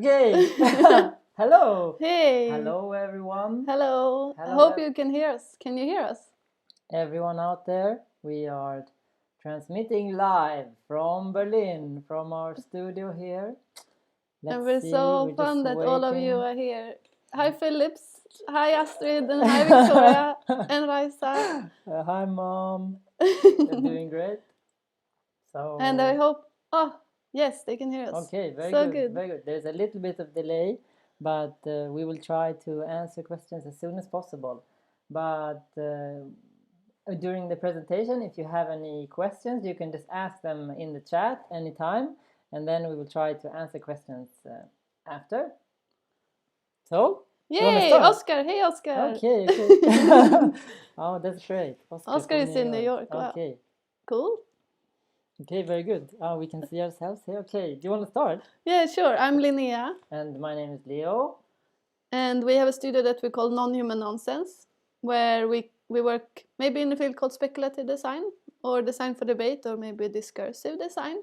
Okay. Hello. Hey. Hello, everyone. Hello. Hello, I hope you can hear us. Can you hear us? Everyone out there, we are transmitting live from Berlin, from our studio here. And we're so fun that all of you are here. Hi, Philips. Hi, Astrid. And hi, Victoria. And Raisa. Hi, Mom. You're doing great. So. And I hope. Oh, yes, they can hear us. Okay, very so good. Very good. There's a little bit of delay, but we will try to answer questions as soon as possible. But during the presentation, if you have any questions, you can just ask them in the chat anytime, and then we will try to answer questions after. So, yay, Oscar! Hey, Oscar! Okay. Oh, that's great. Oscar is in New York. Okay. Wow. Cool. Okay, very good. We can see ourselves here. Okay, do you want to start? Yeah, sure. I'm Linnea. And my name is Leo. And we have a studio that we call Non-Human Nonsense, where we work maybe in a field called speculative design, or design for debate, or maybe discursive design.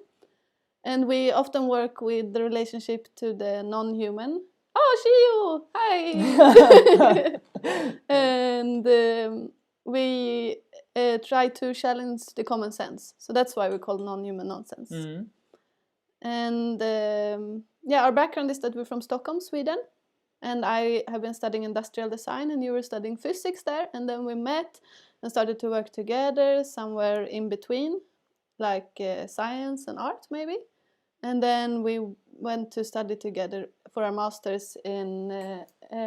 And we often work with the relationship to the non-human. Oh, Shiyu! Hi! And we try to challenge the common sense. So that's why we call non-human nonsense. Mm-hmm. And our background is that we're from Stockholm, Sweden. And I have been studying industrial design, and you were studying physics there. And then we met and started to work together somewhere in between, like science and art maybe. And then we went to study together for our masters in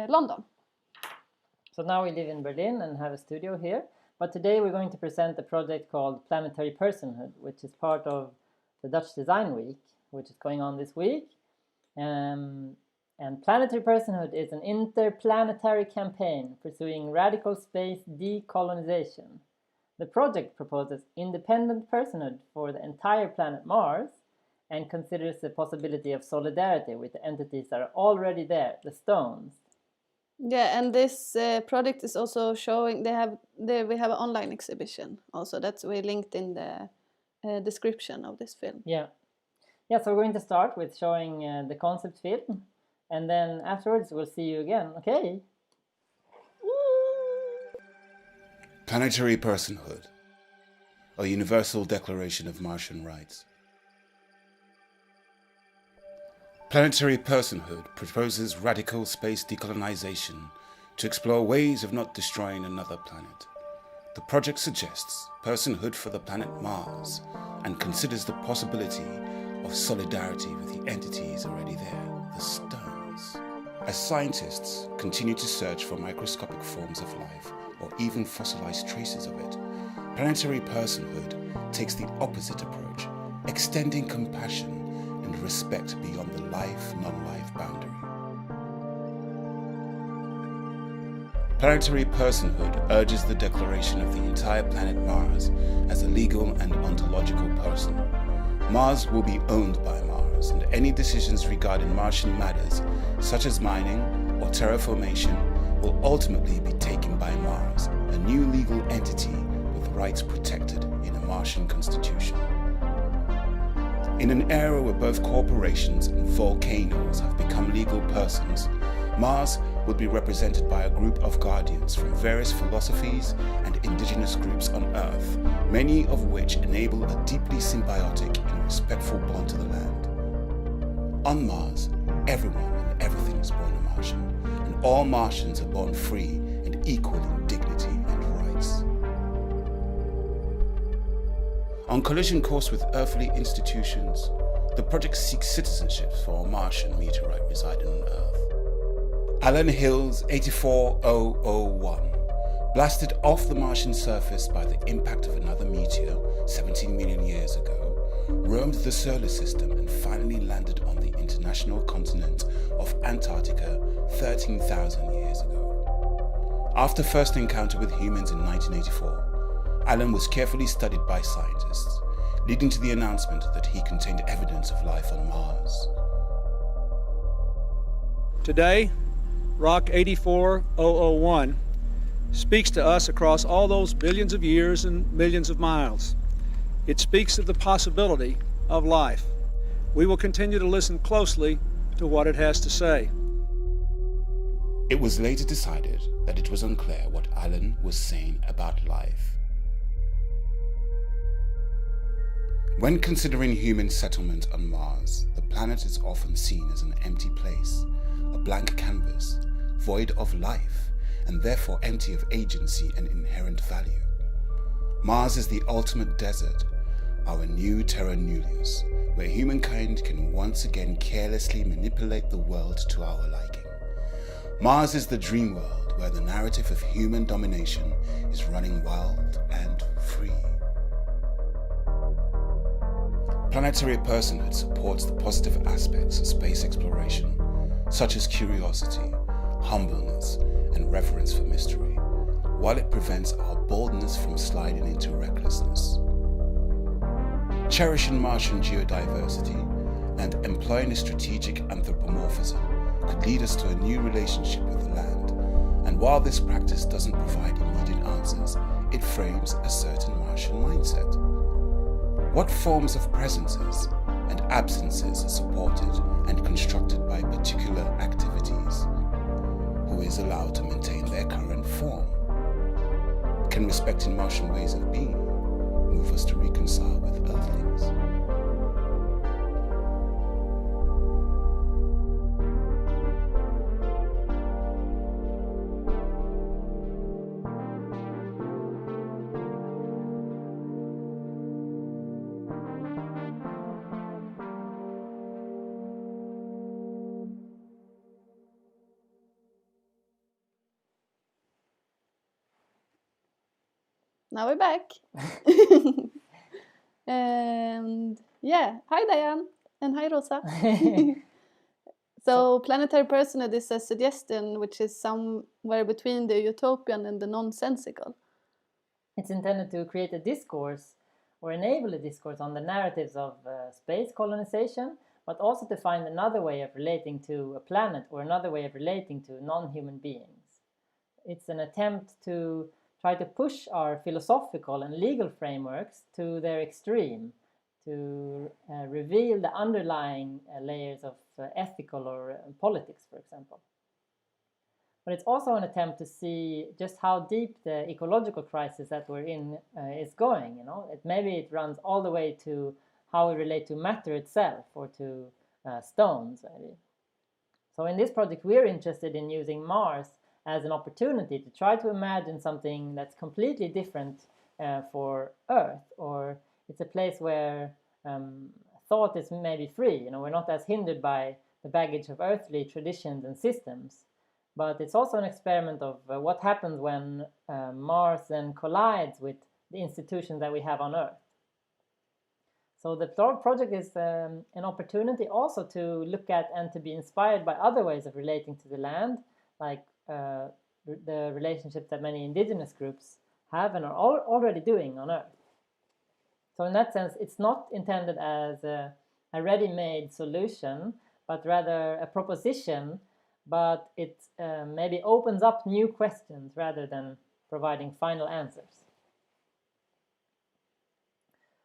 London. So now we live in Berlin and have a studio here. But today we're going to present a project called Planetary Personhood, which is part of the Dutch Design Week, which is going on this week. And Planetary Personhood is an interplanetary campaign pursuing radical space decolonization. The project proposes independent personhood for the entire planet Mars and considers the possibility of solidarity with the entities that are already there, the stones. Yeah, and this project is also showing, we have an online exhibition also, that's we linked in the description of this film. Yeah, so we're going to start with showing the concept film, and then afterwards we'll see you again, okay? Planetary Personhood, a universal declaration of Martian rights. Planetary Personhood proposes radical space decolonization to explore ways of not destroying another planet. The project suggests personhood for the planet Mars and considers the possibility of solidarity with the entities already there, the stones. As scientists continue to search for microscopic forms of life or even fossilized traces of it, Planetary Personhood takes the opposite approach, extending compassion and respect beyond the life-non-life boundary. Planetary Personhood urges the declaration of the entire planet Mars as a legal and ontological person. Mars will be owned by Mars, and any decisions regarding Martian matters, such as mining or terraformation, will ultimately be taken by Mars, a new legal entity with rights protected in a Martian constitution. In an era where both corporations and volcanoes have become legal persons, Mars will be represented by a group of guardians from various philosophies and indigenous groups on Earth, many of which enable a deeply symbiotic and respectful bond to the land. On Mars, everyone and everything is born a Martian, and all Martians are born free and equal in dignity and rights. On collision course with earthly institutions, the project seeks citizenship for a Martian meteorite residing on Earth. ALLANI Hills 84001, blasted off the Martian surface by the impact of another meteor 17 million years ago, roamed the solar system and finally landed on the international continent of Antarctica 13,000 years ago. After first encounter with humans in 1984, Alan was carefully studied by scientists, leading to the announcement that he contained evidence of life on Mars. Today, Rock 84001 speaks to us across all those billions of years and millions of miles. It speaks of the possibility of life. We will continue to listen closely to what it has to say. It was later decided that it was unclear what Alan was saying about life. When considering human settlement on Mars, the planet is often seen as an empty place, a blank canvas, void of life, and therefore empty of agency and inherent value. Mars is the ultimate desert, our new terra nullius, where humankind can once again carelessly manipulate the world to our liking. Mars is the dream world where the narrative of human domination is running wild and free. Planetary Personhood supports the positive aspects of space exploration, such as curiosity, humbleness, and reverence for mystery, while it prevents our boldness from sliding into recklessness. Cherishing Martian geodiversity and employing a strategic anthropomorphism could lead us to a new relationship with the land, and while this practice doesn't provide immediate answers, it frames a certain Martian mindset. What forms of presences and absences are supported and constructed by particular activities? Who is allowed to maintain their current form? Can respecting Martian ways of being move us to reconcile with earthlings? Now we're back. And yeah, hi Diane and hi Rosa. So Planetary Personhood is a suggestion which is somewhere between the utopian and the nonsensical. It's intended to create a discourse or enable a discourse on the narratives of space colonization, but also to find another way of relating to a planet or another way of relating to non-human beings. It's an attempt to try to push our philosophical and legal frameworks to their extreme, to reveal the underlying layers of ethical or politics, for example. But it's also an attempt to see just how deep the ecological crisis that we're in is going. Maybe it runs all the way to how we relate to matter itself or to stones, maybe. So in this project, we're interested in using Mars as an opportunity to try to imagine something that's completely different for Earth, or it's a place where thought is maybe free. We're not as hindered by the baggage of earthly traditions and systems. But it's also an experiment of what happens when Mars then collides with the institutions that we have on Earth. So the project is an opportunity also to look at and to be inspired by other ways of relating to the land, like the relationships that many indigenous groups have and are already doing on Earth. So in that sense, it's not intended as a ready-made solution, but rather a proposition, but it maybe opens up new questions rather than providing final answers.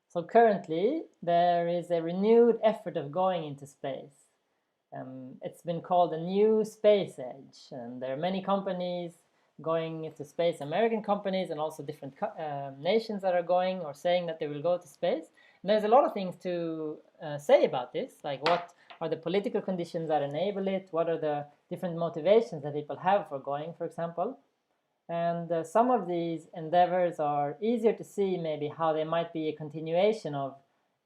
So currently, there is a renewed effort of going into space. It's been called a new space age, and there are many companies going into space, American companies, and also different nations that are going or saying that they will go to space. And there's a lot of things to say about this, like what are the political conditions that enable it, what are the different motivations that people have for going, for example. And some of these endeavors are easier to see maybe how they might be a continuation of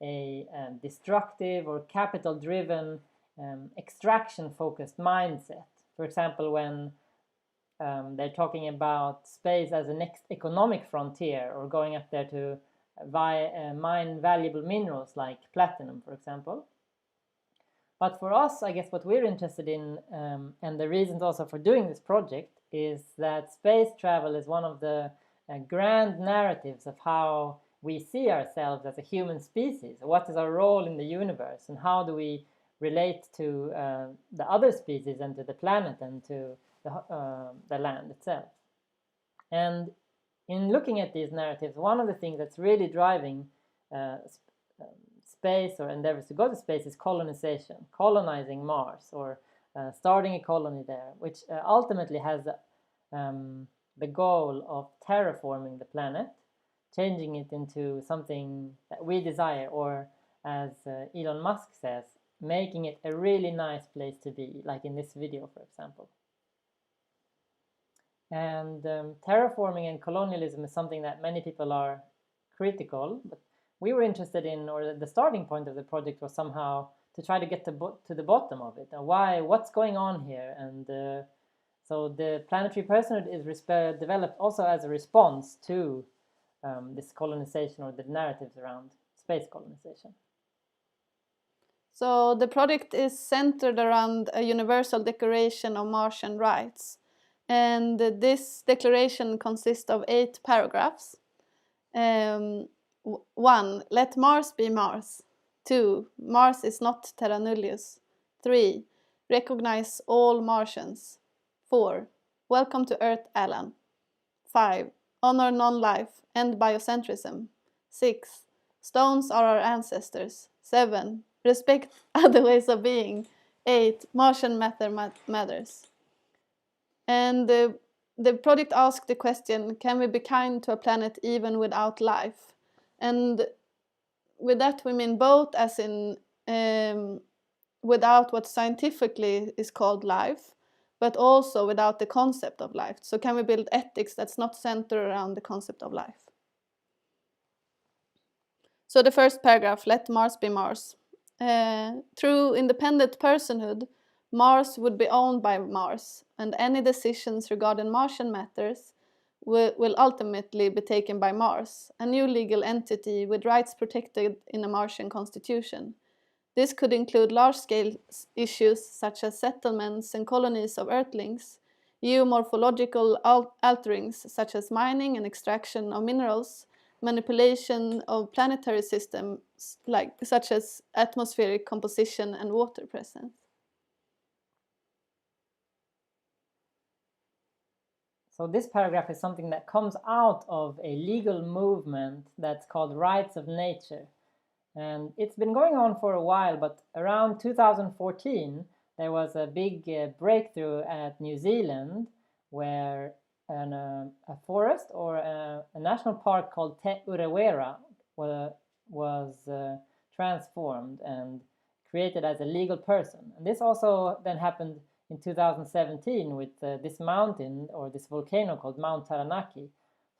a destructive or capital-driven extraction-focused mindset. For example, when they're talking about space as a next economic frontier, or going up there to mine valuable minerals like platinum, for example. But for us, I guess what we're interested in, and the reasons also for doing this project, is that space travel is one of the grand narratives of how we see ourselves as a human species. What is our role in the universe, and how do we relate to the other species and to the planet and to the land itself. And in looking at these narratives, one of the things that's really driving space or endeavors to go to space is colonization, colonizing Mars, or starting a colony there, which ultimately has the goal of terraforming the planet, changing it into something that we desire, or as Elon Musk says, making it a really nice place to be, like in this video, for example. And terraforming and colonialism is something that many people are critical, but we were interested in, or the starting point of the project was somehow to try to get to the bottom of it. And what's going on here? And so the Planetary Personhood is developed also as a response to this colonization, or the narratives around space colonization. So the project is centered around a universal declaration of Martian rights. And this declaration consists of 8 paragraphs. 1. Let Mars be Mars. 2. Mars is not terra nullius. 3. Recognize all Martians. 4. Welcome to Earth, Alan. 5. Honor non-life, end biocentrism. 6. Stones are our ancestors. 7. Respect other ways of being. 8. Martian matter matters. And the project asked the question, can we be kind to a planet even without life? And with that we mean both as in without what scientifically is called life, but also without the concept of life. So can we build ethics that's not centered around the concept of life? So the first paragraph, let Mars be Mars. Through independent personhood, Mars would be owned by Mars, and any decisions regarding Martian matters will ultimately be taken by Mars, a new legal entity with rights protected in a Martian constitution. This could include large-scale issues such as settlements and colonies of earthlings, geomorphological alterings such as mining and extraction of minerals, manipulation of planetary systems such as atmospheric composition and water presence. So this paragraph is something that comes out of a legal movement that's called Rights of Nature. And it's been going on for a while, but around 2014, there was a big breakthrough at New Zealand where a forest or a national park called Te Urewera was transformed and created as a legal person. And this also then happened in 2017 with this mountain or this volcano called Mount Taranaki.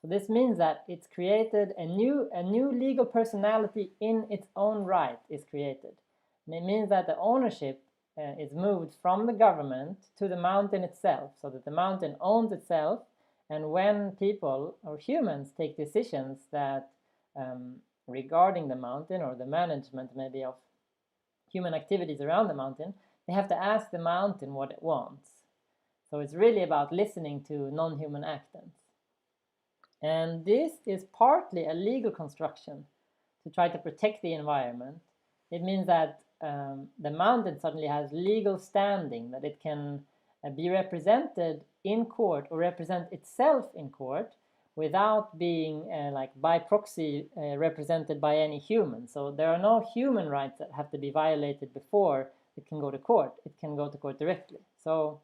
So this means that it's created a new legal personality in its own right is created. And it means that the ownership is moved from the government to the mountain itself, so that the mountain owns itself. And when people or humans take decisions that regarding the mountain or the management maybe of human activities around the mountain, they have to ask the mountain what it wants. So it's really about listening to non-human actants. And this is partly a legal construction to try to protect the environment. It means that the mountain suddenly has legal standing, that it can be represented in court or represent itself in court without being like by proxy represented by any human. So there are no human rights that have to be violated before it can go to court. It can go to court directly. So,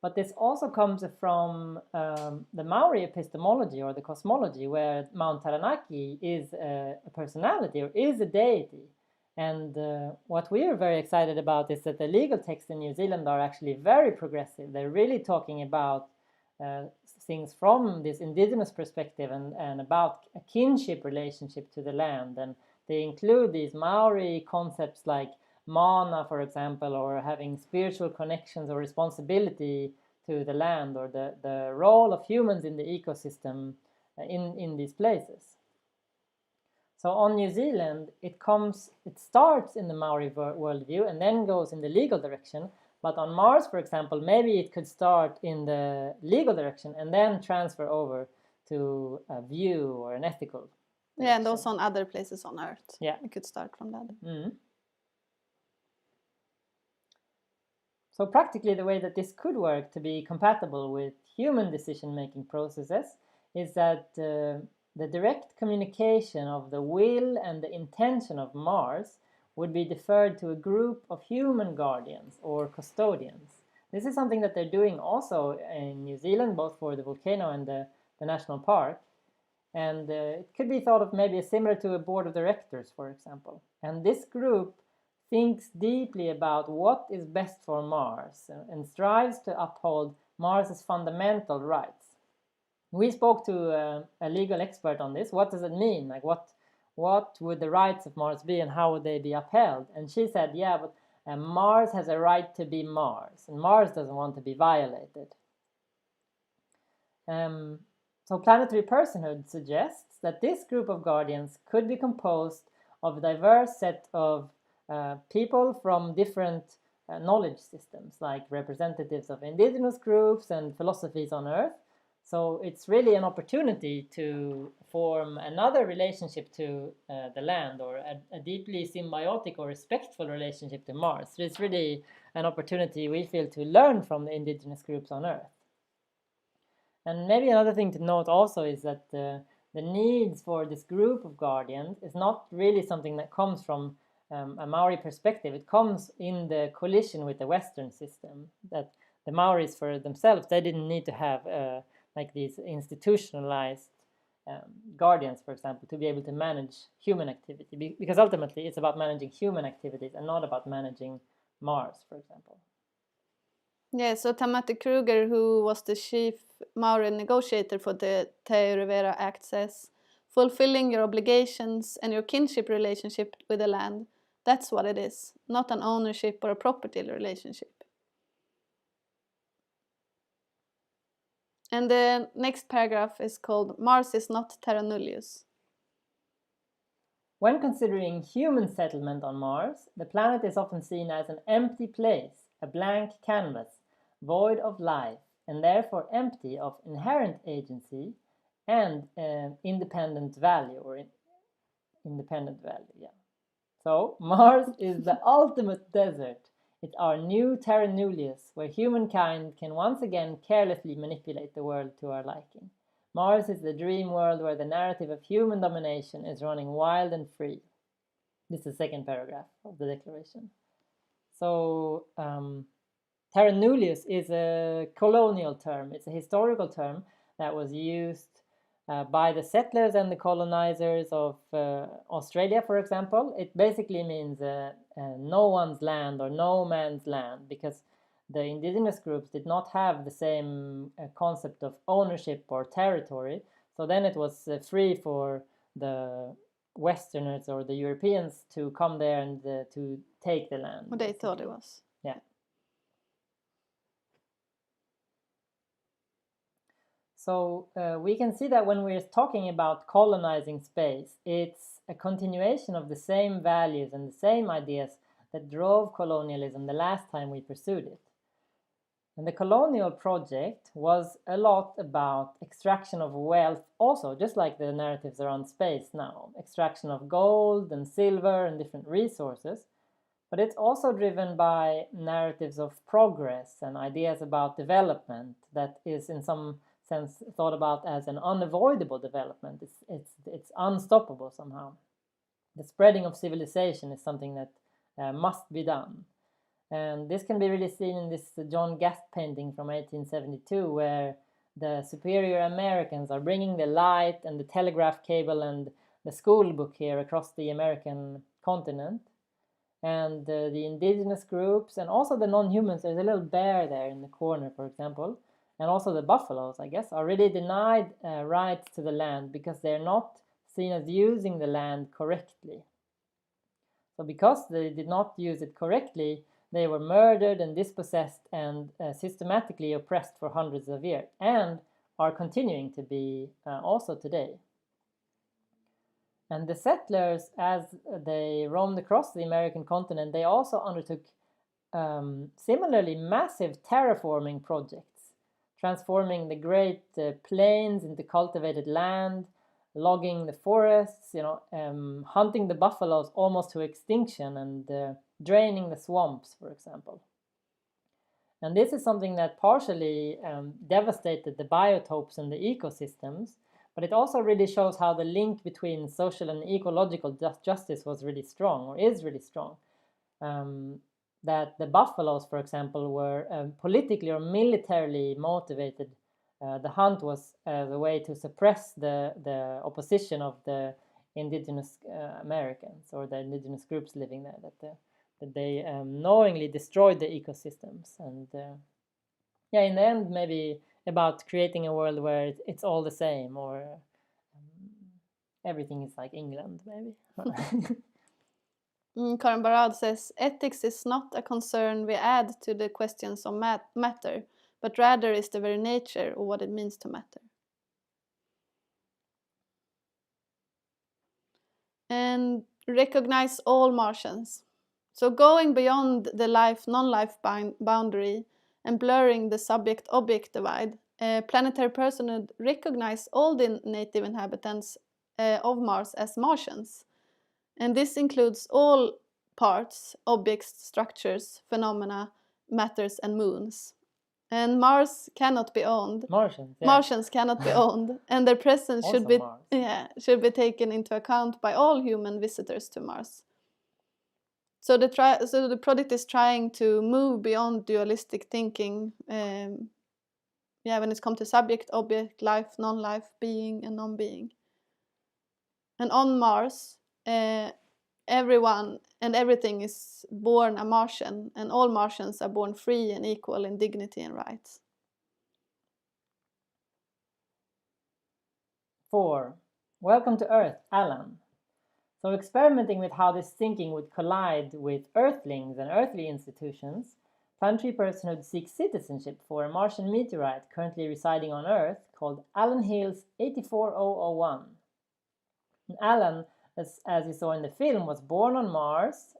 but this also comes from the Maori epistemology or the cosmology, where Mount Taranaki is a personality or is a deity. And what we are very excited about is that the legal texts in New Zealand are actually very progressive. They're really talking about things from this indigenous perspective and about a kinship relationship to the land. And they include these Maori concepts like mana, for example, or having spiritual connections or responsibility to the land, or the role of humans in the ecosystem in these places. So on New Zealand, it starts in the Maori worldview and then goes in the legal direction. But on Mars, for example, maybe it could start in the legal direction and then transfer over to a view or an ethical direction. Yeah, and also on other places on Earth. Yeah. We could start from that. Mm-hmm. So practically the way that this could work to be compatible with human decision-making processes is that the direct communication of the will and the intention of Mars would be deferred to a group of human guardians or custodians. This is something that they're doing also in New Zealand, both for the volcano and the national park. And it could be thought of maybe similar to a board of directors, for example. And this group thinks deeply about what is best for Mars and strives to uphold Mars's fundamental rights. We spoke to a legal expert on this. What does it mean? Like, what would the rights of Mars be and how would they be upheld? And she said, yeah, but Mars has a right to be Mars, and Mars doesn't want to be violated. So Planetary Personhood suggests that this group of guardians could be composed of a diverse set of people from different knowledge systems, like representatives of indigenous groups and philosophies on Earth. So it's really an opportunity to form another relationship to the land, or a deeply symbiotic or respectful relationship to Mars. So it's really an opportunity, we feel, to learn from the indigenous groups on Earth. And maybe another thing to note also is that the needs for this group of guardians is not really something that comes from a Maori perspective. It comes in the collision with the Western system, that the Maoris for themselves, they didn't need to have like these institutionalized guardians, for example, to be able to manage human activity, because ultimately it's about managing human activities and not about managing Mars, for example. Yeah, so Tamati Kruger, who was the chief Maori negotiator for the Te Rivera Act, says, fulfilling your obligations and your kinship relationship with the land, that's what it is, not an ownership or a property relationship. And the next paragraph is called Mars is not terra nullius. When considering human settlement on Mars, the planet is often seen as an empty place, a blank canvas, void of life, and therefore empty of inherent agency and independent value, yeah. So Mars is the ultimate desert. It's our new terra nullius, where humankind can once again carelessly manipulate the world to our liking. Mars is the dream world where the narrative of human domination is running wild and free. This is the second paragraph of the declaration. So terra nullius is a colonial term. It's a historical term that was used by the settlers and the colonizers of Australia, for example. It basically means no one's land or no man's land, because the indigenous groups did not have the same concept of ownership or territory. So then it was free for the Westerners or the Europeans to come there and to take the land. What they thought it was. Yeah. So we can see that when we're talking about colonizing space, it's a continuation of the same values and the same ideas that drove colonialism the last time we pursued it. And the colonial project was a lot about extraction of wealth also, just like the narratives around space now. Extraction of gold and silver and different resources. But it's also driven by narratives of progress and ideas about development that is in some sense thought about as an unavoidable development. It's unstoppable somehow. The spreading of civilization is something that must be done. And this can be really seen in this John Gast painting from 1872, where the superior Americans are bringing the light and the telegraph cable and the school book here across the American continent. And the indigenous groups and also the non-humans, there's a little bear there in the corner, for example, and also the buffaloes, I guess, are really denied rights to the land because they're not seen as using the land correctly. So because they did not use it correctly, they were murdered and dispossessed and systematically oppressed for hundreds of years, and are continuing to be also today. And the settlers, as they roamed across the American continent, they also undertook similarly massive terraforming projects, transforming the great plains into cultivated land, logging the forests, hunting the buffaloes almost to extinction, and draining the swamps, for example. And this is something that partially devastated the biotopes and the ecosystems, But it also really shows how the link between social and ecological justice was really strong, or is really strong. That the buffaloes, for example, were politically or militarily motivated. The hunt was the way to suppress the opposition of the indigenous Americans or the indigenous groups living there, that they knowingly destroyed the ecosystems. And yeah, in the end, maybe about creating a world where it's all the same, or everything is like England, maybe. Karin Barad says, ethics is not a concern we add to the questions of matter, but rather is the very nature of what it means to matter. And recognize all Martians. So going beyond the life-non-life boundary and blurring the subject-object divide, Planetary Personhood recognize all the native inhabitants of Mars as Martians. And this includes all parts, objects, structures, phenomena, matters, and moons. And Mars cannot be owned. Martians, yeah. Martians cannot be owned, and their presence should Mars. should be taken into account by all human visitors to Mars. So the project is trying to move beyond dualistic thinking. When it comes to subject, object, life, non-life, being, and non-being. And on Mars, everyone and everything is born a Martian, and all Martians are born free and equal in dignity and rights. 4. Welcome to Earth, Alan. So experimenting with how this thinking would collide with earthlings and earthly institutions, Planetary Personhood seeks citizenship for a Martian meteorite currently residing on Earth called Alan Hills 84001. And Alan, as you saw in the film, was born on Mars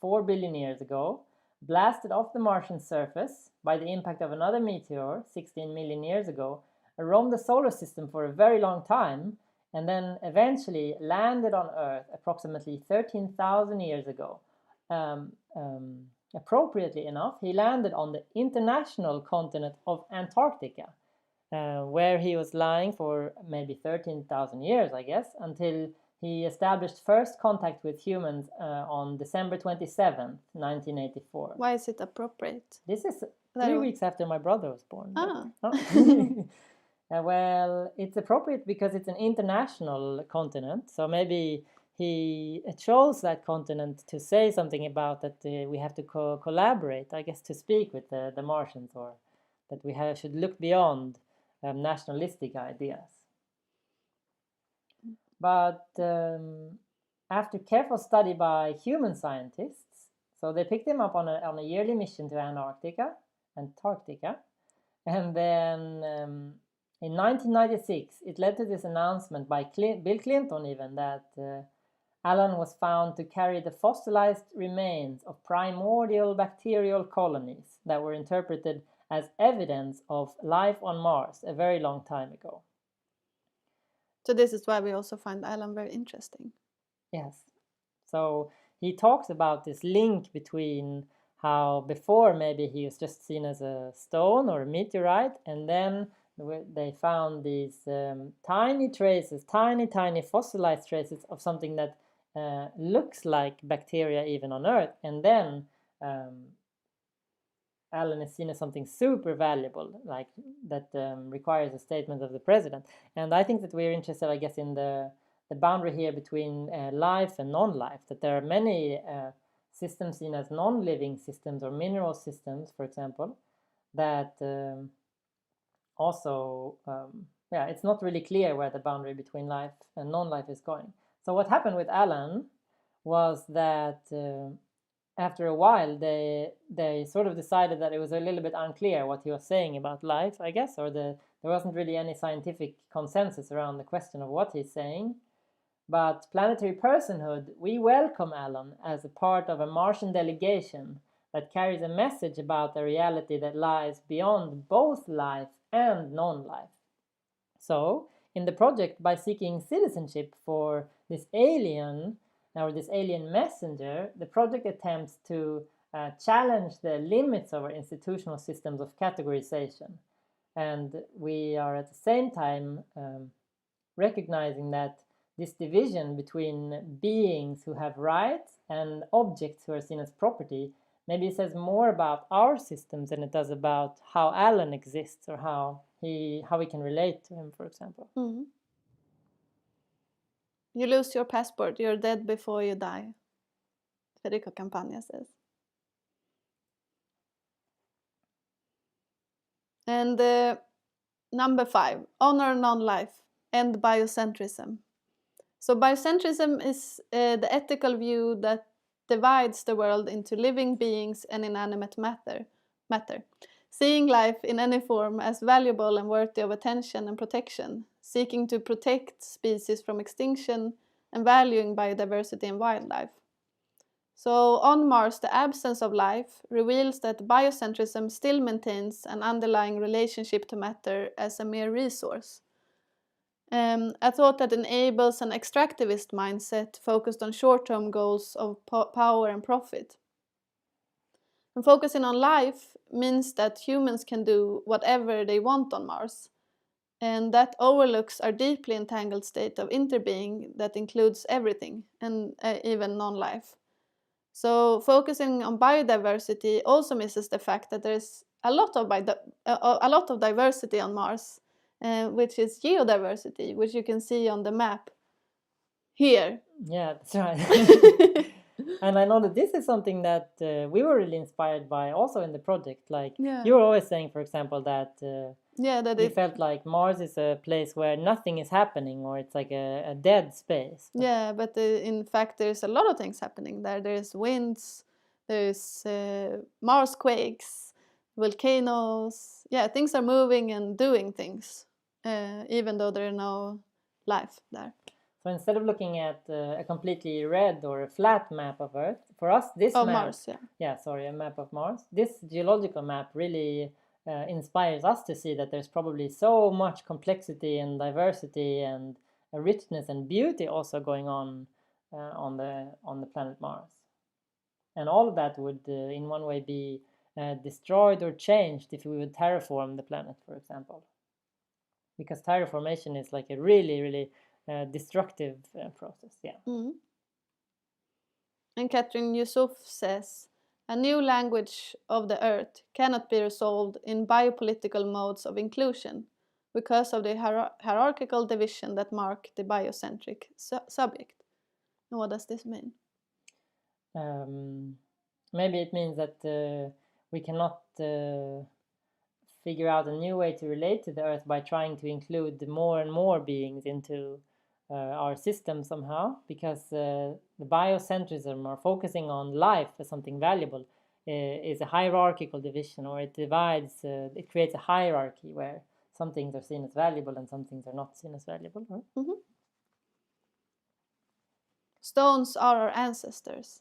4 billion years ago, blasted off the Martian surface by the impact of another meteor 16 million years ago, roamed the solar system for a very long time, and then eventually landed on Earth approximately 13,000 years ago. Appropriately enough, he landed on the international continent of Antarctica, where he was lying for maybe 13,000 years, I guess, until he established first contact with humans on December 27th, 1984. Why is it appropriate? This is 3 weeks after my brother was born. Ah. Well, it's appropriate because it's an international continent, so maybe he chose that continent to say something about that we have to collaborate, I guess, to speak with the Martians, or that we should look beyond nationalistic ideas. But after careful study by human scientists, so they picked him up on a yearly mission to Antarctica, and then in 1996, it led to this announcement by Bill Clinton even that Alan was found to carry the fossilized remains of primordial bacterial colonies that were interpreted as evidence of life on Mars a very long time ago. So this is why we also find Alan very interesting. Yes. So he talks about this link between how before maybe he was just seen as a stone or a meteorite, and then they found these tiny traces, tiny fossilized traces of something that looks like bacteria even on Earth, and then Alan is seen as something super valuable, like that requires a statement of the president. And I think that we're interested, I guess, in the boundary here between life and non-life, that there are many systems seen as non-living systems or mineral systems, for example, that also, it's not really clear where the boundary between life and non-life is going. So what happened with Alan was that after a while, they sort of decided that it was a little bit unclear what he was saying about life, I guess, or there wasn't really any scientific consensus around the question of what he's saying. But Planetary Personhood, we welcome Alan as a part of a Martian delegation that carries a message about a reality that lies beyond both life and non-life. So, in the project, by seeking citizenship for this alien, or this alien messenger, the project attempts to challenge the limits of our institutional systems of categorization. And we are at the same time recognizing that this division between beings who have rights and objects who are seen as property maybe says more about our systems than it does about how Alan exists or how we can relate to him, for example. Mm. You lose your passport, you're dead before you die. Federico Campagna says. And number 5, honor non-life, end biocentrism. So biocentrism is the ethical view that divides the world into living beings and inanimate matter, seeing life in any form as valuable and worthy of attention and protection, seeking to protect species from extinction and valuing biodiversity and wildlife. So on Mars, the absence of life reveals that biocentrism still maintains an underlying relationship to matter as a mere resource. A thought that enables an extractivist mindset focused on short-term goals of power and profit. And focusing on life means that humans can do whatever they want on Mars, and that overlooks our deeply entangled state of interbeing that includes everything, and even non-life. So focusing on biodiversity also misses the fact that there's a lot of diversity on Mars, which is geodiversity, which you can see on the map here. Yeah, that's right. And I know that this is something that we were really inspired by also in the project. Like you were always saying, for example, that you felt like Mars is a place where nothing is happening, or it's like a dead space. But in fact there's a lot of things happening there. There's winds, there's Mars quakes, volcanoes. Yeah, things are moving and doing things, even though there are no life there. So instead of looking at a completely red or a flat map of Earth, for us this map, Mars, a map of Mars, this geological map really inspires us to see that there's probably so much complexity and diversity and a richness and beauty also going on the planet Mars. And all of that would in one way be destroyed or changed if we would terraform the planet, for example. Because terraformation is like a really, really destructive process. And Catherine Yusuf says, a new language of the Earth cannot be resolved in biopolitical modes of inclusion because of the hierarchical division that mark the biocentric subject. And what does this mean? Maybe it means that we cannot figure out a new way to relate to the Earth by trying to include more and more beings into our system somehow, because the biocentrism, or focusing on life as something valuable, is a hierarchical division, or it divides, it creates a hierarchy where some things are seen as valuable and some things are not seen as valuable. Right? Mm-hmm. Stones are our ancestors.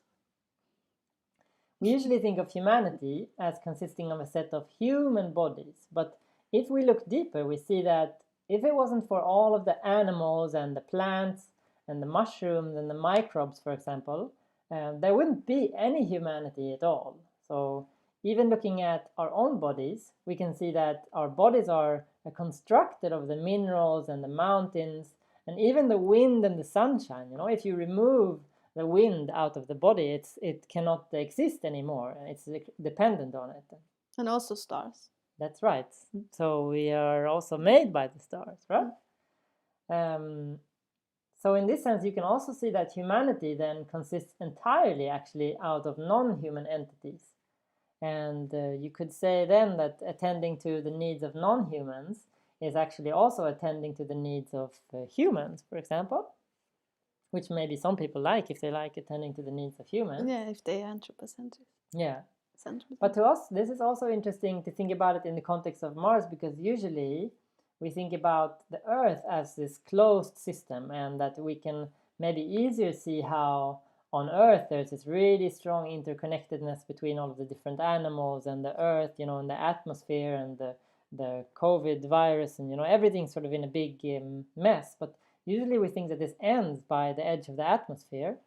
We usually think of humanity as consisting of a set of human bodies, but if we look deeper, we see that if it wasn't for all of the animals and the plants and the mushrooms and the microbes, for example, there wouldn't be any humanity at all. So even looking at our own bodies, we can see that our bodies are constructed of the minerals and the mountains and even the wind and the sunshine. You know, if you remove the wind out of the body, it cannot exist anymore. It's dependent on it. And also stars. That's right. So we are also made by the stars, right? So in this sense, you can also see that humanity then consists entirely actually out of non-human entities. And you could say then that attending to the needs of non-humans is actually also attending to the needs of humans, for example, which maybe some people like if they like attending to the needs of humans. Yeah, if they are anthropocentric. Yeah. But to us, this is also interesting to think about it in the context of Mars, because usually we think about the Earth as this closed system, and that we can maybe easier see how on Earth there's this really strong interconnectedness between all of the different animals and the Earth, you know, and the atmosphere and the COVID virus, and, you know, everything's sort of in a big mess. But usually we think that this ends by the edge of the atmosphere.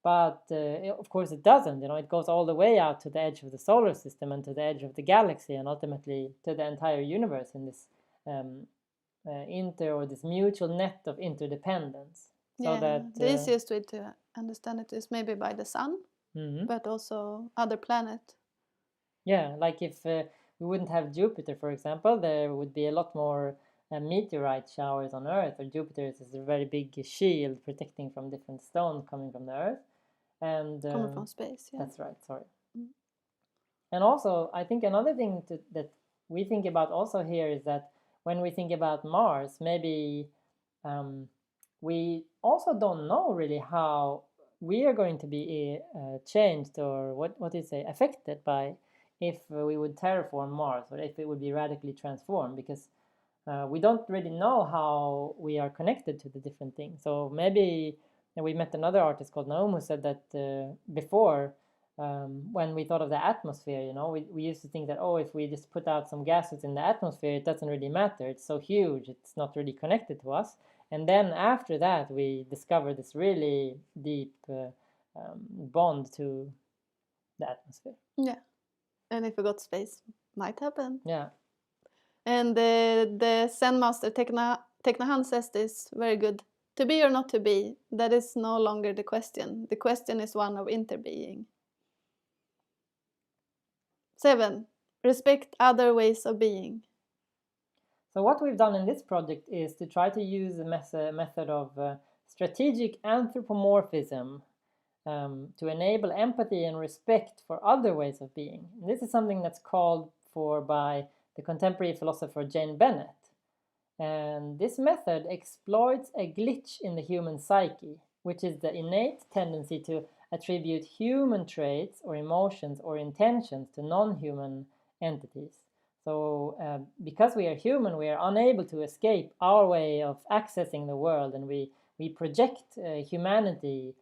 But of course it doesn't, you know, it goes all the way out to the edge of the solar system and to the edge of the galaxy and ultimately to the entire universe in this this mutual net of interdependence. So Yeah, that the easiest way to understand it is maybe by the sun, but also other planet. Yeah, like if we wouldn't have Jupiter, for example, there would be a lot more meteorite showers on Earth, or Jupiter is a very big shield protecting from different stones coming from the Earth. And Coming from space, yeah. that's right, sorry. And also, I think another thing that we think about also here is that when we think about Mars, maybe we also don't know really how we are going to be changed, or what do you say, affected by if we would terraform Mars, or if it would be radically transformed, because we don't really know how we are connected to the different things. So maybe we met another artist called Naum who said that before, when we thought of the atmosphere, you know, we used to think that, oh, if we just put out some gases in the atmosphere, it doesn't really matter. It's so huge, it's not really connected to us. And then after that, we discovered this really deep bond to the atmosphere. Yeah, and if we got space, might happen. Yeah. And the Zen master Teknahan says this very good. To be or not to be, that is no longer the question. The question is one of interbeing. 7. Respect other ways of being. So what we've done in this project is to try to use a method of strategic anthropomorphism to enable empathy and respect for other ways of being. And this is something that's called for by the contemporary philosopher Jane Bennett. And this method exploits a glitch in the human psyche, which is the innate tendency to attribute human traits or emotions or intentions to non-human entities. So because we are human, we are unable to escape our way of accessing the world, and we project humanity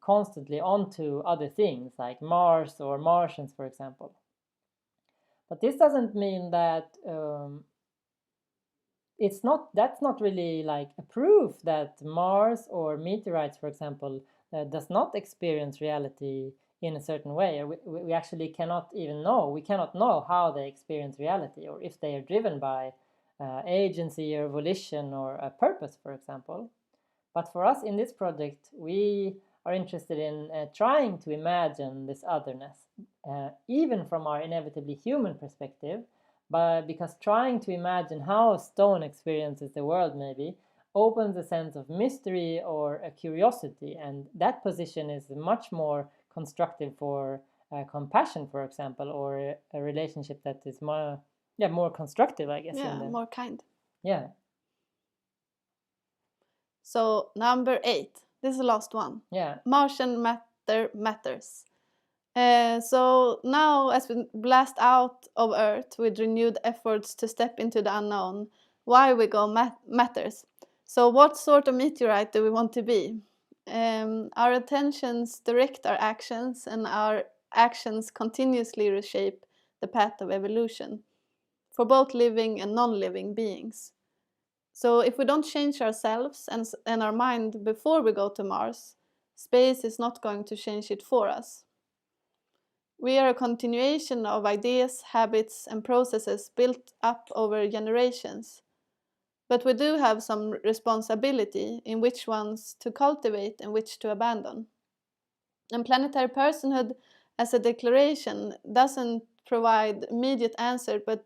constantly onto other things like Mars or Martians, for example. But this doesn't mean that that's not really like a proof that Mars or meteorites, for example, does not experience reality in a certain way. We actually cannot even know. We cannot know how they experience reality, or if they are driven by agency or volition or a purpose, for example. But for us in this project, we are interested in trying to imagine this otherness, even from our inevitably human perspective, because trying to imagine how a stone experiences the world maybe opens a sense of mystery or a curiosity, and that position is much more constructive for compassion, for example, or a relationship that is more constructive, I guess. Yeah, more kind. Yeah. So number 8, this is the last one. Yeah. Martian matter matters. So now, as we blast out of Earth with renewed efforts to step into the unknown, why we go matters. So what sort of meteorite do we want to be? Our attentions direct our actions, and our actions continuously reshape the path of evolution for both living and non-living beings. So if we don't change ourselves and our mind before we go to Mars, space is not going to change it for us. We are a continuation of ideas, habits, and processes built up over generations. But we do have some responsibility in which ones to cultivate and which to abandon. And planetary personhood as a declaration doesn't provide immediate answer, but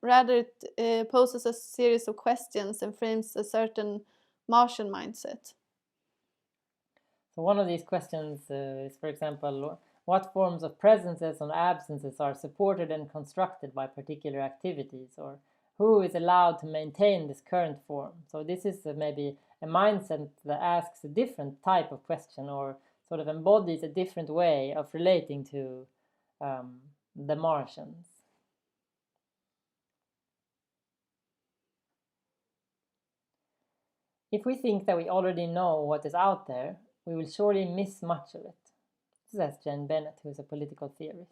rather it poses a series of questions and frames a certain Martian mindset. So one of these questions is, for example, what forms of presences and absences are supported and constructed by particular activities, or who is allowed to maintain this current form? So this is maybe a mindset that asks a different type of question, or sort of embodies a different way of relating to the Martians. If we think that we already know what is out there, we will surely miss much of it, says Jane Bennett, who is a political theorist.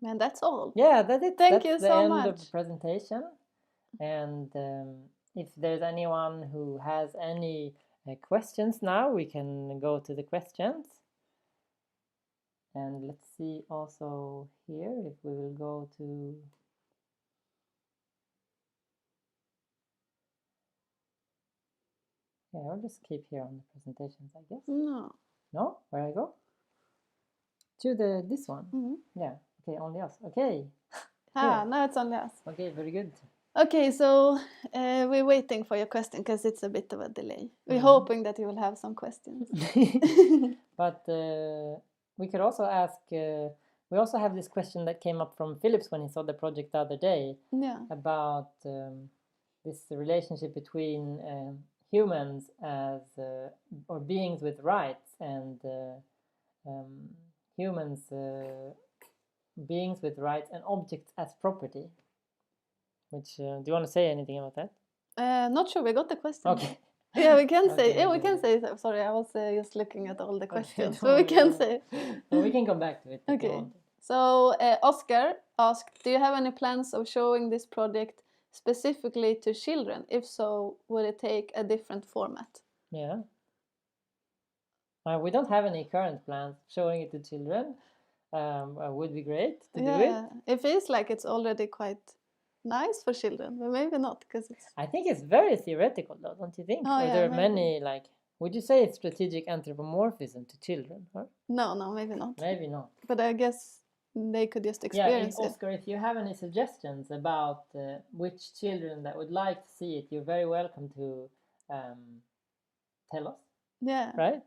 And that's all. Yeah, that's it. Thank you the so end much. of the presentation. And if there's anyone who has any questions now, we can go to the questions. And let's see also here if we will go to Yeah, I'll just keep here on the presentations, I guess. No. No? Where I go? To this one? Yeah. Okay, only us. Okay. No, it's only us. Okay, very good. Okay, so we're waiting for your question because it's a bit of a delay. We're hoping that you will have some questions. But we could also ask, we also have this question that came up from Phillips when he saw the project the other day about this relationship between humans as, or beings with rights and humans, beings with rights and objects as property. Which, do you want to say anything about that? Not sure, we got the question. Okay. Yeah, we can say. Okay, Yeah, we can say. Sorry, I was just looking at all the questions, but we can say. No, we can come back to it. If you Okay. want. So Oscar asked, "Do you have any plans of showing this project specifically to children? If so, would it take a different format?" Yeah. We don't have any current plans showing it to children. Would be great to do it. It feels like it's already quite nice for children, but maybe not because it's. I think it's very theoretical, though, don't you think? Oh, or yeah, there are maybe. many, like, would you say it's strategic anthropomorphism to children? Huh? No, maybe not. Maybe not. But I guess they could just experience it. Oscar, if you have any suggestions about which children that would like to see it, you're very welcome to tell us. Yeah. Right?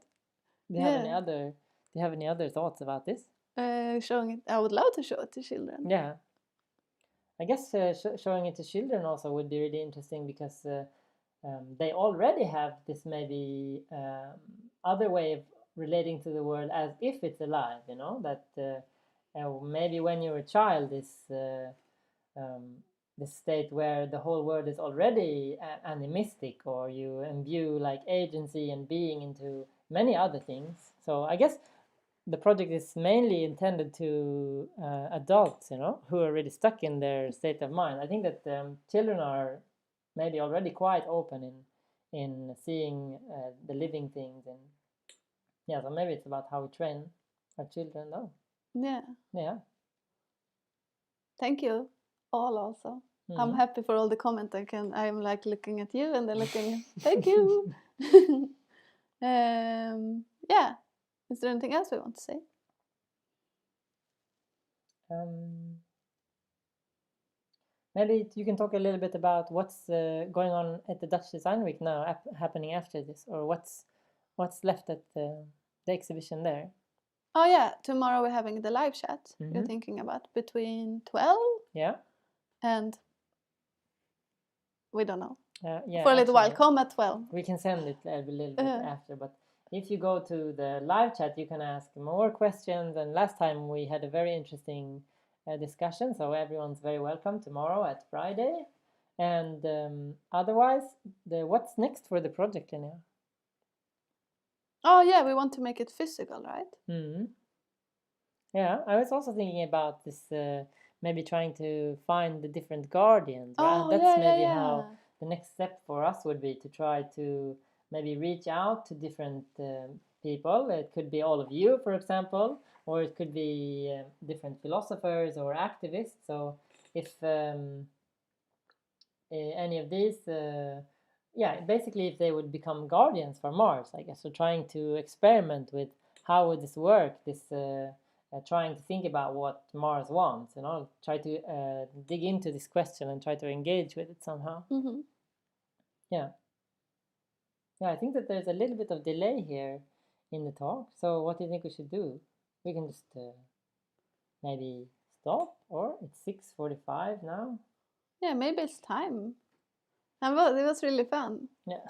Do you have any other thoughts about this? Showing it, I would love to show it to children. Yeah. I guess showing it to children also would be really interesting because they already have this maybe other way of relating to the world as if it's alive, you know, that maybe when you're a child, this state where the whole world is already animistic, or you imbue like agency and being into many other things. So I guess the project is mainly intended to adults, you know, who are really stuck in their state of mind. I think that children are maybe already quite open in seeing the living things, and yeah, so maybe it's about how we train our children, though. Yeah. Thank you all also. I'm happy for all the comment. I'm like looking at you and they're looking. Thank you. Yeah. Is there anything else we want to say? Maybe you can talk a little bit about what's going on at the Dutch Design Week now, happening after this, or what's left at the exhibition there. Oh yeah, tomorrow we're having the live chat. You're thinking about between 12 and we don't know. For a little while, come at 12. We can send it a little bit after, but if you go to the live chat, you can ask more questions. And last time we had a very interesting discussion, so everyone's very welcome tomorrow at Friday. And otherwise, what's next for the project, Linnea? Oh yeah, we want to make it physical, right? Yeah, I was also thinking about this, maybe trying to find the different guardians. Right? That's maybe how the next step for us would be, to try to maybe reach out to different people. It could be all of you, for example, or it could be different philosophers or activists. So if any of these, basically if they would become guardians for Mars, I guess, so trying to experiment with how would this work, this trying to think about what Mars wants, you know, try to dig into this question and try to engage with it somehow. Yeah, I think that there's a little bit of delay here in the talk. So what do you think we should do? We can just maybe stop, or it's 6:45 now. Yeah, maybe it's time. It was really fun. Yeah.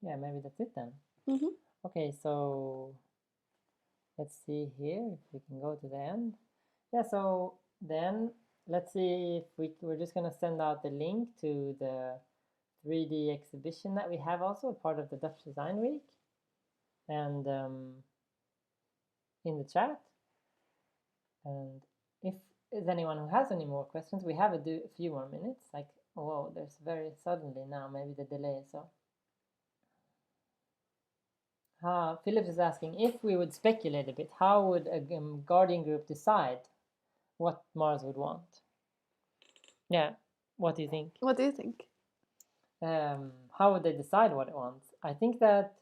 Yeah, maybe that's it then. Okay, so let's see here if we can go to the end. Yeah, so then let's see if we're just going to send out the link to the 3D exhibition that we have, also part of the Dutch Design Week, and in the chat. And if there's anyone who has any more questions, we have a few more minutes. Like, whoa, there's very suddenly now, maybe the delay. So Philip is asking, if we would speculate a bit, how would a guardian group decide what Mars would want? Yeah, What do you think? What do you think? How would they decide what it wants? I think that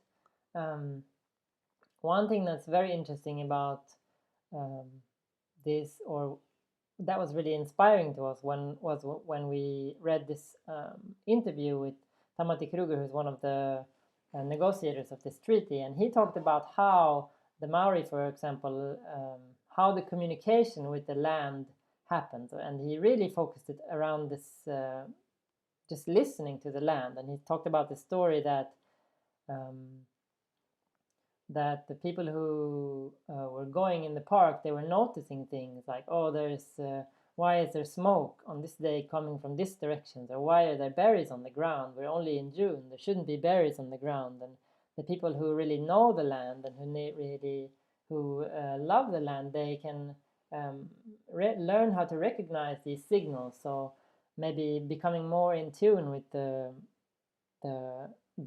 one thing that's very interesting about this, or that was really inspiring to us, when we read this interview with Tamati Kruger, who's one of the negotiators of this treaty, and he talked about how the Maori, for example, how the communication with the land happened, and he really focused it around this just listening to the land. And he talked about the story that that the people who were going in the park, they were noticing things like, oh, why is there smoke on this day coming from this direction, or why are there berries on the ground? We're only in June, there shouldn't be berries on the ground. And the people who really know the land and who love the land, they can learn how to recognize these signals. So maybe becoming more in tune with the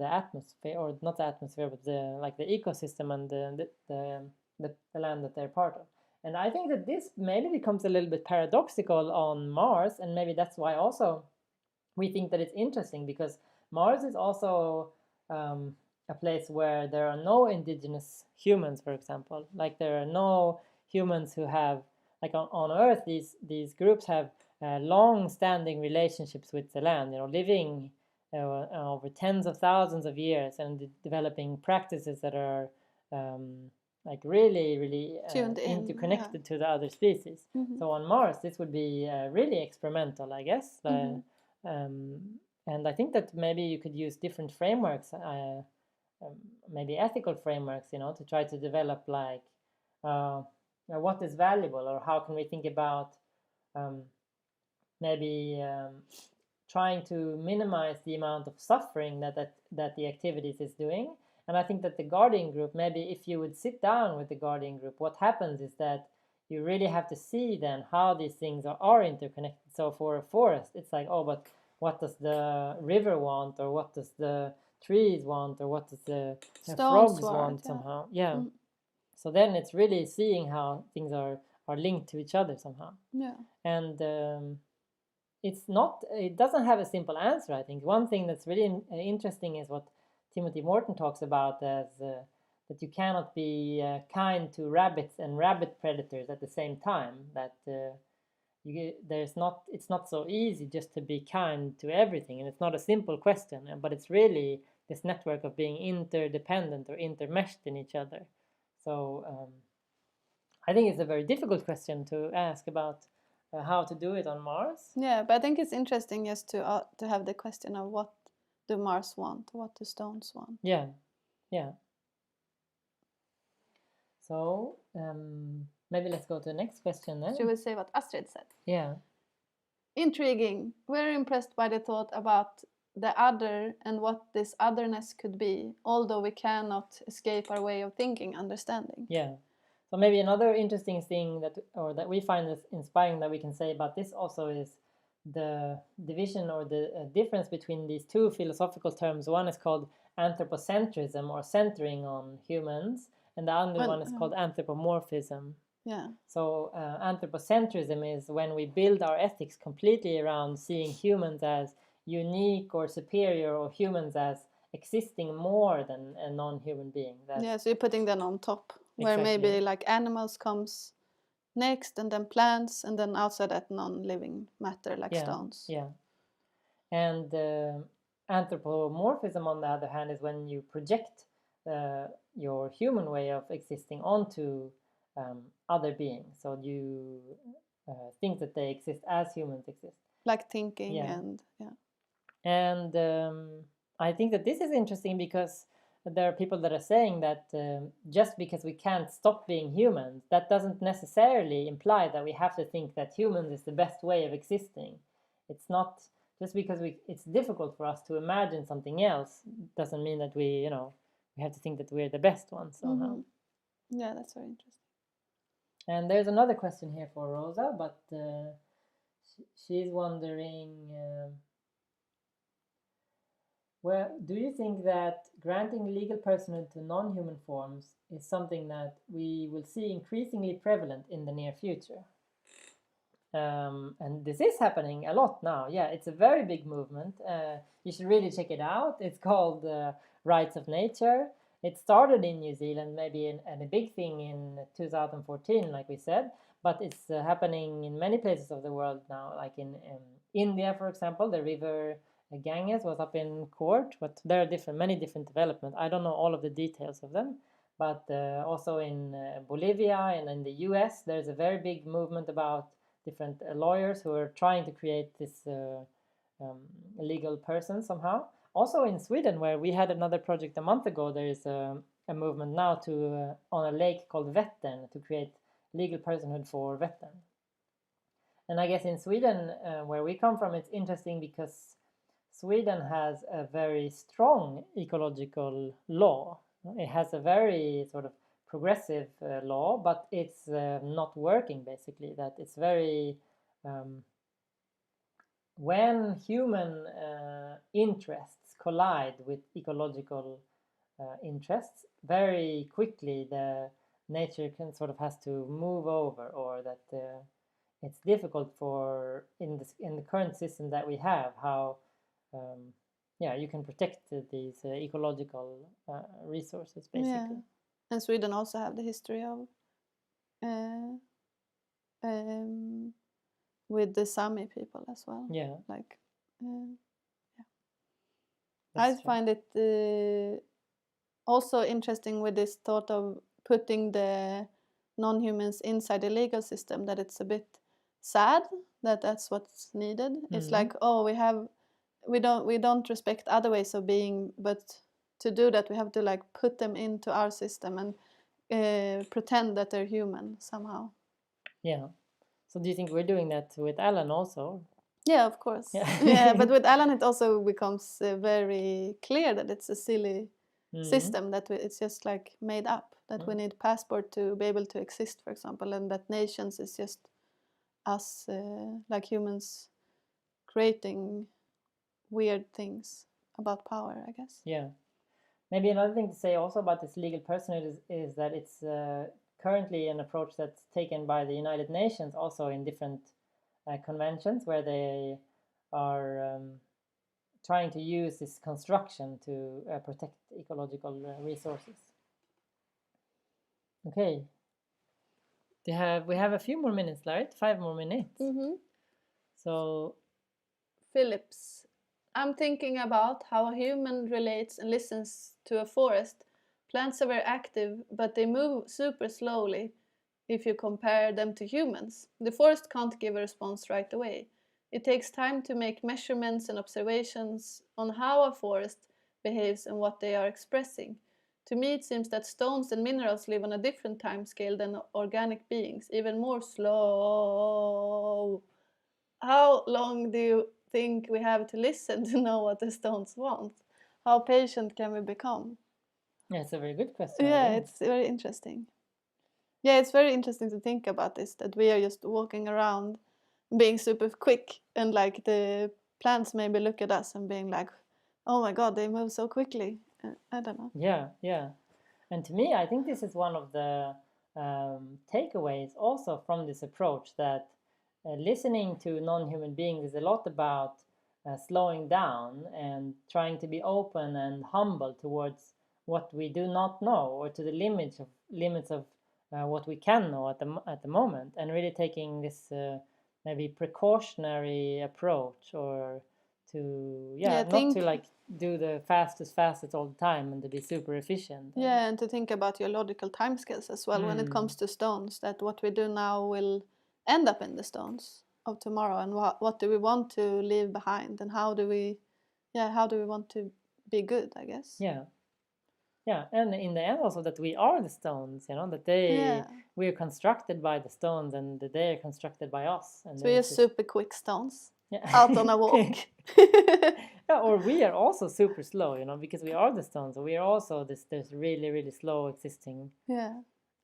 atmosphere, or not the atmosphere, but the ecosystem and the land that they're part of. And I think that this maybe becomes a little bit paradoxical on Mars, and maybe that's why also we think that it's interesting, because Mars is also a place where there are no indigenous humans, for example. Like there are no humans who have, like on Earth, these groups have long-standing relationships with the land, living over tens of thousands of years, and developing practices that are like really interconnected to the other species. So on Mars, this would be really experimental, I guess. And I think that maybe you could use different frameworks, maybe ethical frameworks, to try to develop like what is valuable, or how can we think about maybe trying to minimize the amount of suffering that the activities is doing. And I think that the Guardian Group, maybe if you would sit down with the Guardian Group, what happens is that you really have to see then how these things are interconnected. So for a forest, it's like, oh, but what does the river want, or what does the trees want, or what does the frogs want somehow? Yeah. So then it's really seeing how things are linked to each other somehow. Yeah. And it doesn't have a simple answer, I think. One thing that's really interesting is what Timothy Morton talks about as that you cannot be kind to rabbits and rabbit predators at the same time. That it's not so easy just to be kind to everything, and it's not a simple question, but it's really this network of being interdependent or intermeshed in each other. So I think it's a very difficult question to ask about how to do it on Mars. Yeah, but I think it's interesting just to have the question of what do Mars want, what do stones want. Yeah. So maybe let's go to the next question then. Should we say what Astrid said? Yeah. Intriguing. Very impressed by the thought about the other and what this otherness could be, although we cannot escape our way of thinking, understanding. Yeah. So maybe another interesting thing that we find is inspiring that we can say about this also is the division or the difference between these two philosophical terms. One is called anthropocentrism, or centering on humans, and the other one is called anthropomorphism. Yeah. So anthropocentrism is when we build our ethics completely around seeing humans as unique or superior, or humans as existing more than a non-human being. Yeah, so you're putting them on top. Where maybe like animals comes next, and then plants, and then outside that non-living matter like stones. Yeah. And anthropomorphism, on the other hand, is when you project your human way of existing onto other beings. So you think that they exist as humans exist. Like thinking and And I think that this is interesting because there are people that are saying that just because we can't stop being humans, that doesn't necessarily imply that we have to think that humans is the best way of existing. It's not just because it's difficult for us to imagine something else doesn't mean that we have to think that we're the best ones somehow. Yeah, that's very interesting. And there's another question here for Rosa, but she's wondering, do you think that granting legal personhood to non-human forms is something that we will see increasingly prevalent in the near future? And this is happening a lot now. Yeah, it's a very big movement. You should really check it out. It's called Rights of Nature. It started in New Zealand, maybe and a big thing in 2014, like we said, but it's happening in many places of the world now, like in India, for example. The river Ganges was up in court, but there are many different developments. I don't know all of the details of them, but also in Bolivia and in the US, there's a very big movement about different lawyers who are trying to create this legal person somehow. Also in Sweden, where we had another project a month ago, there is a movement now to on a lake called Vättern to create legal personhood for Vättern. And I guess in Sweden, where we come from, it's interesting because Sweden has a very strong ecological law. It has a very sort of progressive law, but it's not working, basically. That it's very when human interests collide with ecological interests, very quickly the nature can sort of has to move over, or that it's difficult for in the current system that we have how you can protect these ecological resources, basically. Yeah. And Sweden also have the history of with the Sami people as well. Yeah. Like, That's I true. find it also interesting with this thought of putting the non-humans inside the legal system, that it's a bit sad that that's what's needed. It's like, oh, we don't respect other ways of being, but to do that we have to like put them into our system and pretend that they're human somehow. Yeah. So do you think we're doing that with Alan also? Yeah, of course. Yeah. But with Alan it also becomes very clear that it's a silly system, that it's just like made up, that we need passport to be able to exist, for example, and that nations is just us like humans creating weird things about power, I guess. Yeah. Maybe another thing to say also about this legal personhood is that it's currently an approach that's taken by the United Nations also in different conventions, where they are trying to use this construction to protect ecological resources. Okay. We have a few more minutes, right? 5 more minutes. So Phillips, I'm thinking about how a human relates and listens to a forest. Plants are very active, but they move super slowly if you compare them to humans. The forest can't give a response right away. It takes time to make measurements and observations on how a forest behaves and what they are expressing. To me, it seems that stones and minerals live on a different time scale than organic beings, even more slow. How long do you think we have to listen to know what the stones want? How patient can we become? yeah, it's a very good question. Yeah, it's very interesting. Yeah, it's very interesting to think about this, that we are just walking around being super quick, and like the plants maybe look at us and being like, oh my god, they move so quickly. I don't know. Yeah. And to me, I think this is one of the takeaways also from this approach, that listening to non-human beings is a lot about slowing down and trying to be open and humble towards what we do not know, or to the limits of what we can know at the moment, and really taking this maybe precautionary approach, or to not to like do the fastest all the time and to be super efficient. Yeah, and to think about your logical timescales as well when it comes to stones, that what we do now will end up in the stones of tomorrow, and what do we want to leave behind, and how do we want to be good, I guess. Yeah, and in the end also that we are the stones, that we are constructed by the stones, and that they are constructed by us. And so we are super quick stones out on a walk. Yeah, or we are also super slow, because we are the stones. So we are also this really, really slow existing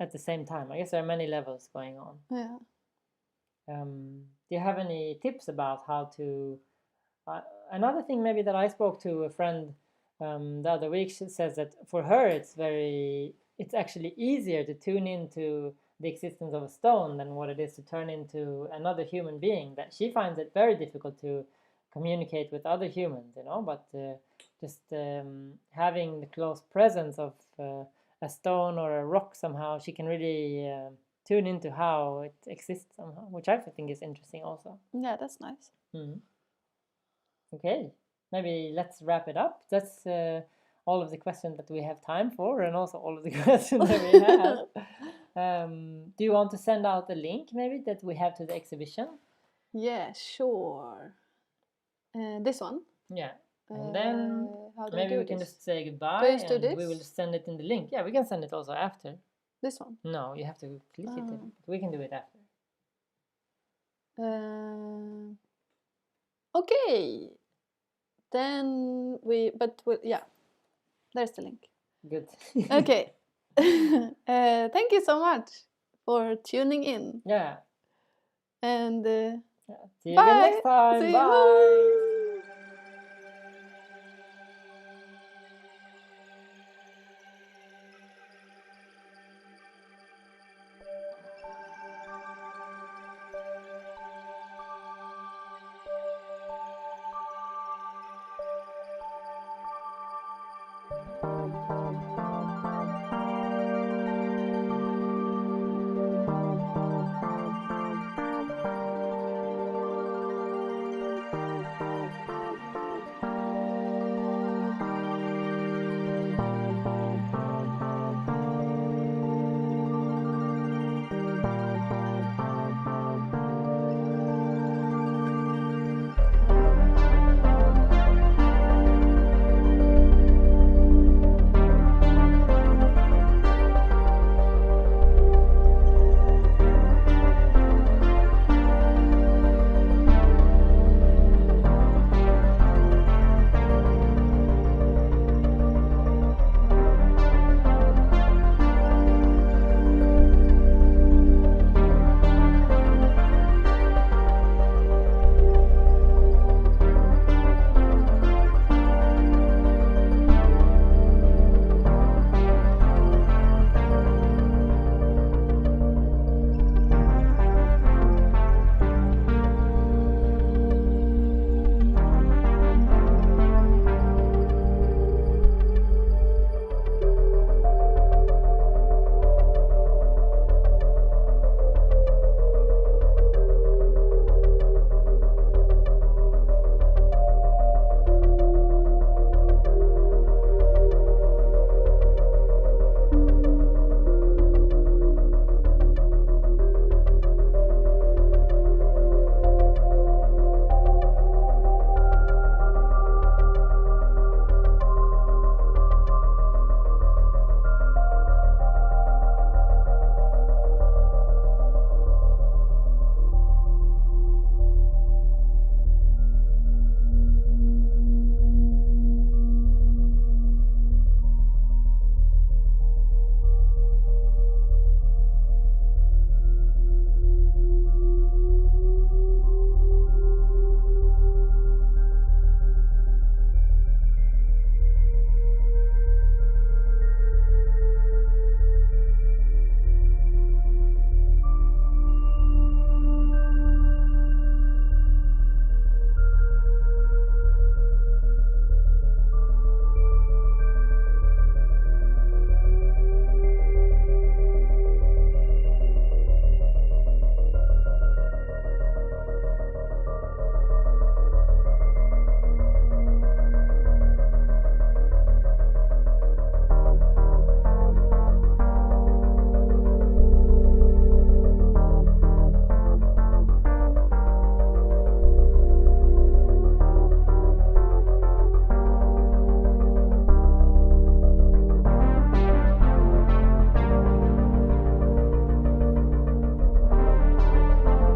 at the same time. I guess there are many levels going on. Yeah. Do you have any tips about how to... another thing maybe that I spoke to a friend the other week, she says that for her it's actually easier to tune into the existence of a stone than what it is to turn into another human being. That she finds it very difficult to communicate with other humans, you know, but just having the close presence of a stone or a rock somehow, she can really tune into how it exists somehow, which I think is interesting also. Yeah, that's nice. Okay, maybe let's wrap it up. That's all of the questions that we have time for, and also all of the questions that we have. Do you want to send out the link maybe that we have to the exhibition? Yeah, sure. This one. Yeah, and then how do maybe I we do can this? just say goodbye, Do I just do and we will this? just send it in the link. Yeah, we can send it also after. This one. No, you have to click it. We can do it after. Okay. Then yeah, there's the link. Good. Okay. Thank you so much for tuning in. Yeah. And See you again next time. See you. Bye.